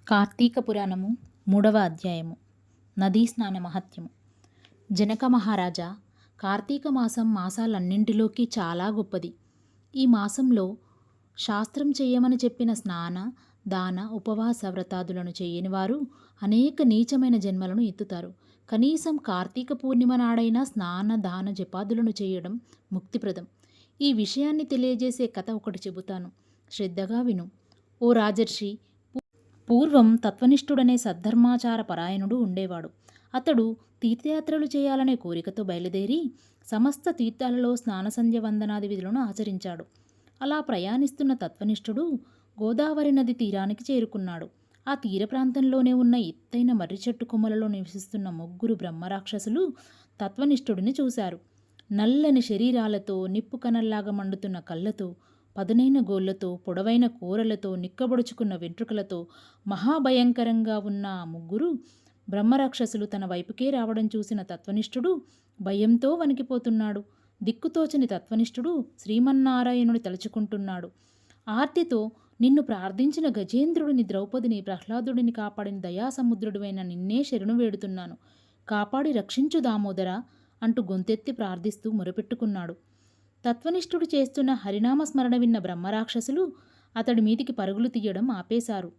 కార్తీక పురాణము 3వ అధ్యాయము. నదీ స్నాన మహత్యము. జనక మహారాజా, కార్తీక మాసం మాసాలన్నింటిలోకి చాలా గొప్పది. ఈ మాసంలో శాస్త్రం చేయమని చెప్పిన స్నాన దాన ఉపవాస వ్రతాదులను చేయని వారు అనేక నీచమైన జన్మలను ఎత్తుతారు. కనీసం కార్తీక పూర్ణిమ నాడైనా స్నాన దాన జపాదులను చేయడం ముక్తిప్రదం. ఈ విషయాన్ని తెలియజేసే కథ ఒకటి చెబుతాను, శ్రద్ధగా విను. ఓ రాజర్షి, పూర్వం తత్వనిష్ఠుడనే సద్ధర్మాచార పరాయణుడు ఉండేవాడు. అతడు తీర్థయాత్రలు చేయాలనే కోరికతో బయలుదేరి సమస్త తీర్థాలలో స్నాన సంధ్య వందనాది విధులను ఆచరించాడు. అలా ప్రయాణిస్తున్న తత్వనిష్ఠుడు గోదావరి నది తీరానికి చేరుకున్నాడు. ఆ తీర ప్రాంతంలోనే ఉన్న ఎత్తైన మర్రి చెట్టు కొమ్మలలో నివసిస్తున్న 3 బ్రహ్మరాక్షసులు తత్వనిష్ఠుడిని చూశారు. నల్లని శరీరాలతో, నిప్పు కనల్లాగా మండుతున్న కళ్ళతో, పదునైన గోళ్లతో, పొడవైన కూరలతో, నిక్కబొడుచుకున్న వెంట్రుకలతో మహాభయంకరంగా ఉన్న ఆ 3 బ్రహ్మరాక్షసులు తన వైపుకే రావడం చూసిన తత్వనిష్ఠుడు భయంతో వణికిపోతున్నాడు. దిక్కుతోచని తత్వనిష్ఠుడు శ్రీమన్నారాయణుని తలుచుకుంటున్నాడు. ఆర్తితో, నిన్ను ప్రార్థించిన గజేంద్రుడిని, ద్రౌపదిని, ప్రహ్లాదుడిని కాపాడిన దయాసముద్రుడివైన నిన్నే శరణు వేడుతున్నాను, కాపాడి రక్షించు దామోదరా అంటూ గొంతెత్తి ప్రార్థిస్తూ మొరపెట్టుకున్నాడు. తత్వనిష్ఠుడు చేస్తున్న హరినామ స్మరణ విన్న బ్రహ్మరాక్షసులు అతడి మీదికి పరుగులు తీయడం ఆపేశారు.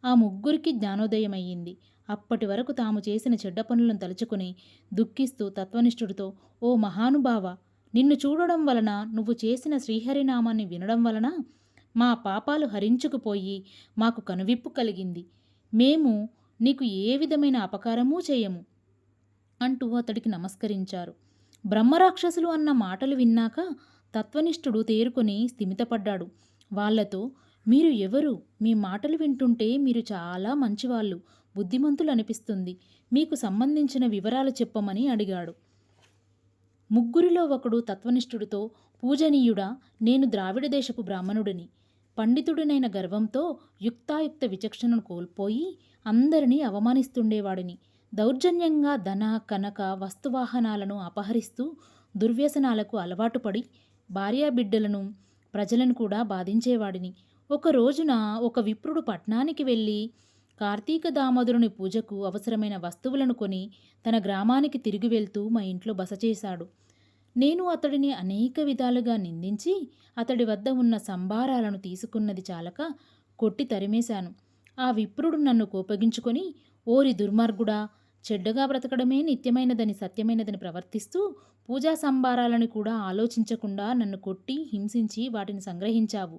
ఆ 3కి జ్ఞానోదయమయ్యింది. అప్పటి వరకు తాము చేసిన చెడ్డ పనులను తలుచుకుని దుఃఖిస్తూ తత్వనిష్ఠుడితో, ఓ మహానుభావ, నిన్ను చూడడం వలన, నువ్వు చేసిన శ్రీహరినామాన్ని వినడం వలన మా పాపాలు హరించుకుపోయి మాకు కనువిప్పు కలిగింది. మేము నీకు ఏ విధమైన అపకారమూ చేయము అంటూ అతడికి నమస్కరించారు. బ్రహ్మరాక్షసులు అన్న మాటలు విన్నాక తత్వనిష్ఠుడు తేరుకొని స్థిమితపడ్డాడు. వాళ్లతో, మీరు ఎవరు? మీ మాటలు వింటుంటే మీరు చాలా మంచివాళ్ళు, బుద్ధిమంతులు అనిపిస్తుంది. మీకు సంబంధించిన వివరాలు చెప్పమని అడిగాడు. 3లో ఒకడు తత్వనిష్ఠుడితో, పూజనీయుడా, నేను ద్రావిడ దేశపు బ్రాహ్మణుడిని. పండితుడినైన గర్వంతో యుక్తాయుక్త విచక్షణను కోల్పోయి అందరినీ అవమానిస్తుండేవాడిని. దౌర్జన్యంగా ధన, కనక, వస్తువాహనాలను అపహరిస్తూ దుర్వ్యసనాలకు అలవాటుపడి భార్యాబిడ్డలను, ప్రజలను కూడా బాధించేవాడిని. ఒక రోజున ఒక విప్రుడు పట్నానికి వెళ్ళి కార్తీక దామోదరుని పూజకు అవసరమైన వస్తువులను కొని తన గ్రామానికి తిరిగి వెళ్తూ మా ఇంట్లో బస చేశాడు. నేను అతడిని అనేక విధాలుగా నిందించి అతడి వద్ద ఉన్న సంభారాలను తీసుకున్నది చాలక కొట్టి తరిమేశాను. ఆ విప్రుడు నన్ను కోపగించుకొని, ఓరి దుర్మార్గుడా, చెడ్డగా బ్రతకడమే నిత్యమైనదని, సత్యమైనదని ప్రవర్తిస్తూ పూజా సంభారాలను కూడా ఆలోచించకుండా నన్ను కొట్టి హింసించి వాటిని సంగ్రహించావు.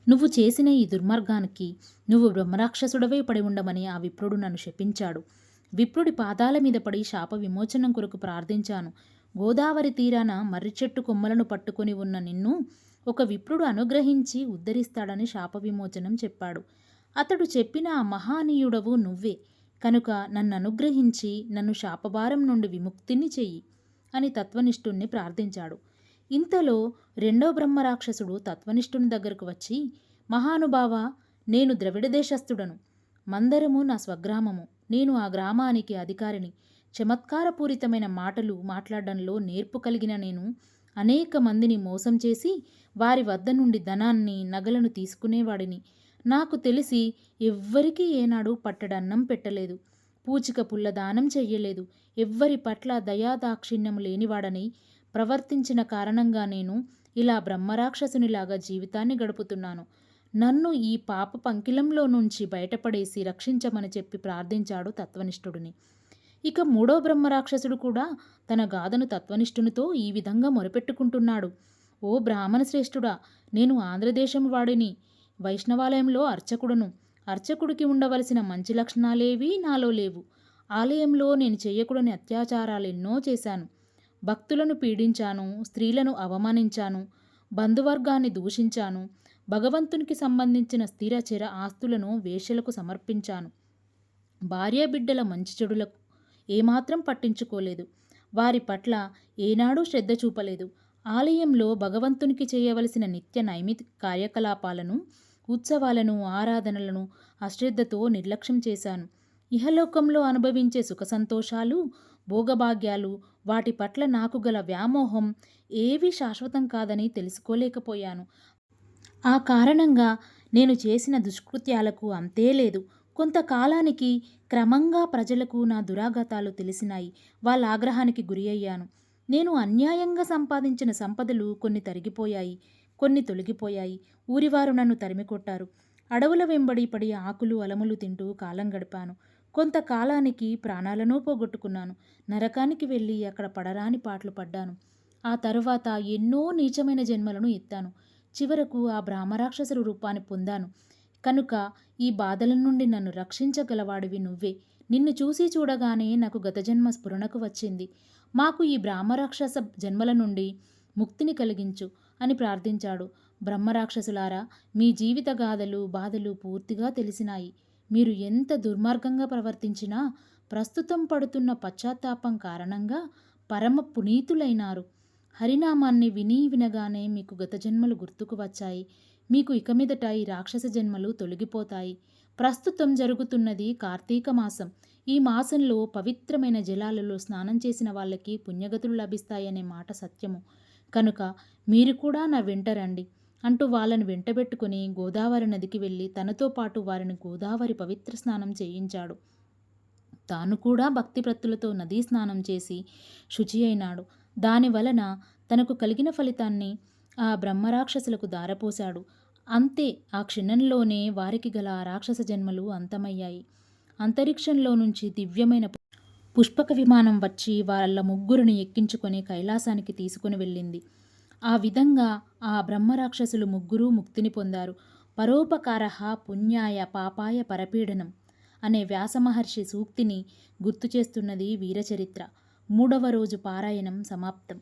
నువ్వు చేసిన ఈ దుర్మార్గానికి నువ్వు బ్రహ్మరాక్షసుడవై పడి ఉండమని ఆ విప్రుడు నన్ను శపించాడు. విప్రుడి పాదాల మీద పడి శాప విమోచనం కొరకు ప్రార్థించాను. గోదావరి తీరాన మర్రి చెట్టు కొమ్మలను పట్టుకొని ఉన్న నిన్ను ఒక విప్రుడు అనుగ్రహించి ఉద్ధరిస్తాడని శాప విమోచనం చెప్పాడు. అతడు చెప్పిన ఆ మహానీయుడవు నువ్వే కనుక నన్ను అనుగ్రహించి నన్ను శాపభారం నుండి విముక్తిని చెయ్యి అని తత్వనిష్ఠుణ్ణి ప్రార్థించాడు. ఇంతలో 2వ బ్రహ్మరాక్షసుడు తత్వనిష్ఠుని దగ్గరకు వచ్చి, మహానుభావ, నేను ద్రవిడ దేశస్థుడను. మందరము నా స్వగ్రామము. నేను ఆ గ్రామానికి అధికారిని. చమత్కారపూరితమైన మాటలు మాట్లాడడంలో నేర్పు కలిగిన నేను అనేక మందిని మోసం చేసి వారి వద్ద నుండి ధనాన్ని, నగలను తీసుకునేవాడిని. నాకు తెలిసి ఎవ్వరికీ ఏనాడు పట్టడన్నం పెట్టలేదు, పూచిక పుల్ల దానం చెయ్యలేదు. ఎవ్వరి పట్ల దయాదాక్షిణ్యం లేనివాడని ప్రవర్తించిన కారణంగా నేను ఇలా బ్రహ్మరాక్షసునిలాగా జీవితాన్ని గడుపుతున్నాను. నన్ను ఈ పాప పంకిలంలో నుంచి బయటపడేసి రక్షించమని చెప్పి ప్రార్థించాడు తత్వనిష్ఠుడిని. ఇక 3వ బ్రహ్మరాక్షసుడు కూడా తన గాథను తత్వనిష్ఠునితో ఈ విధంగా మొరపెట్టుకుంటున్నాడు. ఓ బ్రాహ్మణ శ్రేష్ఠుడా, నేను ఆంధ్రదేశం వాడిని, వైష్ణవాలయంలో అర్చకుడును. అర్చకుడికి ఉండవలసిన మంచి లక్షణాలేవీ నాలో లేవు. ఆలయంలో నేను చేయకూడని అత్యాచారాలు ఎన్నో చేశాను. భక్తులను పీడించాను, స్త్రీలను అవమానించాను, బంధువర్గాన్ని దూషించాను, భగవంతునికి సంబంధించిన స్థిర చిర ఆస్తులను వేశ్యలకు సమర్పించాను. భార్యాబిడ్డల మంచి చెడులకు ఏమాత్రం పట్టించుకోలేదు. వారి పట్ల ఏనాడూ శ్రద్ధ చూపలేదు. ఆలయంలో భగవంతునికి చేయవలసిన నిత్య నైమిత్తిక కార్యకలాపాలను, ఉత్సవాలను, ఆరాధనలను అశ్రద్ధతో నిర్లక్ష్యం చేశాను. ఇహలోకంలో అనుభవించే సుఖ సంతోషాలు, భోగభాగ్యాలు, వాటి పట్ల నాకు గల వ్యామోహం ఏవీ శాశ్వతం కాదని తెలుసుకోలేకపోయాను. ఆ కారణంగా నేను చేసిన దుష్కృత్యాలకు అంతే లేదు. కొంతకాలానికి క్రమంగా ప్రజలకు నా దురాగతాలు తెలిసినాయి. వాళ్ళ ఆగ్రహానికి గురి అయ్యాను. నేను అన్యాయంగా సంపాదించిన సంపదలు కొన్ని తరిగిపోయాయి, కొన్ని తొలగిపోయాయి. ఊరివారు నన్ను తరిమికొట్టారు. అడవుల వెంబడి పడి ఆకులు అలములు తింటూ కాలం గడిపాను. కొంతకాలానికి ప్రాణాలను పోగొట్టుకున్నాను. నరకానికి వెళ్ళి అక్కడ పడరాని పాట్లు పడ్డాను. ఆ తరువాత ఎన్నో నీచమైన జన్మలను ఎత్తాను. చివరకు ఆ బ్రహ్మరాక్షసుల రూపాన్ని పొందాను. కనుక ఈ బాధల నుండి నన్ను రక్షించగలవాడివి నువ్వే. నిన్ను చూసి చూడగానే నాకు గత జన్మ స్ఫురణకు వచ్చింది. మాకు ఈ బ్రహ్మరాక్షస జన్మల నుండి ముక్తిని కలిగించు అని ప్రార్థించాడు. బ్రహ్మరాక్షసులారా, మీ జీవిత గాథలు బాధలు పూర్తిగా తెలిసినాయి. మీరు ఎంత దుర్మార్గంగా ప్రవర్తించినా ప్రస్తుతం పడుతున్న పశ్చాత్తాపం కారణంగా పరమ పునీతులైనారు. హరినామాన్ని వినగానే మీకు గత జన్మలు గుర్తుకు వచ్చాయి. మీకు ఇక మీదట ఈ రాక్షస జన్మలు తొలగిపోతాయి. ప్రస్తుతం జరుగుతున్నది కార్తీక మాసం. ఈ మాసంలో పవిత్రమైన జలాలలో స్నానం చేసిన వాళ్ళకి పుణ్యగతులు లభిస్తాయనే మాట సత్యము. కనుక మీరు కూడా నా వెంట రండి అంటూ వాళ్ళని వెంటబెట్టుకుని గోదావరి నదికి వెళ్ళి తనతో పాటు వారిని గోదావరి పవిత్ర స్నానం చేయించాడు. తాను కూడా భక్తిప్రత్తులతో నదీ స్నానం చేసి శుచి అయినాడు. దానివలన తనకు కలిగిన ఫలితాన్ని ఆ బ్రహ్మరాక్షసులకు దారపోశాడు. అంతే, ఆ క్షణంలోనే వారికి గల ఆ రాక్షస జన్మలు అంతమయ్యాయి. అంతరిక్షంలో నుంచి దివ్యమైన పుష్పక విమానం వచ్చి వాళ్ళ ముగ్గురిని ఎక్కించుకొని కైలాసానికి తీసుకుని వెళ్ళింది. ఆ విధంగా ఆ బ్రహ్మరాక్షసులు ముగ్గురూ ముక్తిని పొందారు. పరోపకారః పుణ్యాయ పాపాయ పరపీడనం అనే వ్యాసమహర్షి సూక్తిని గుర్తు చేస్తున్నది వీరచరిత్ర. 3వ రోజు పారాయణం సమాప్తం.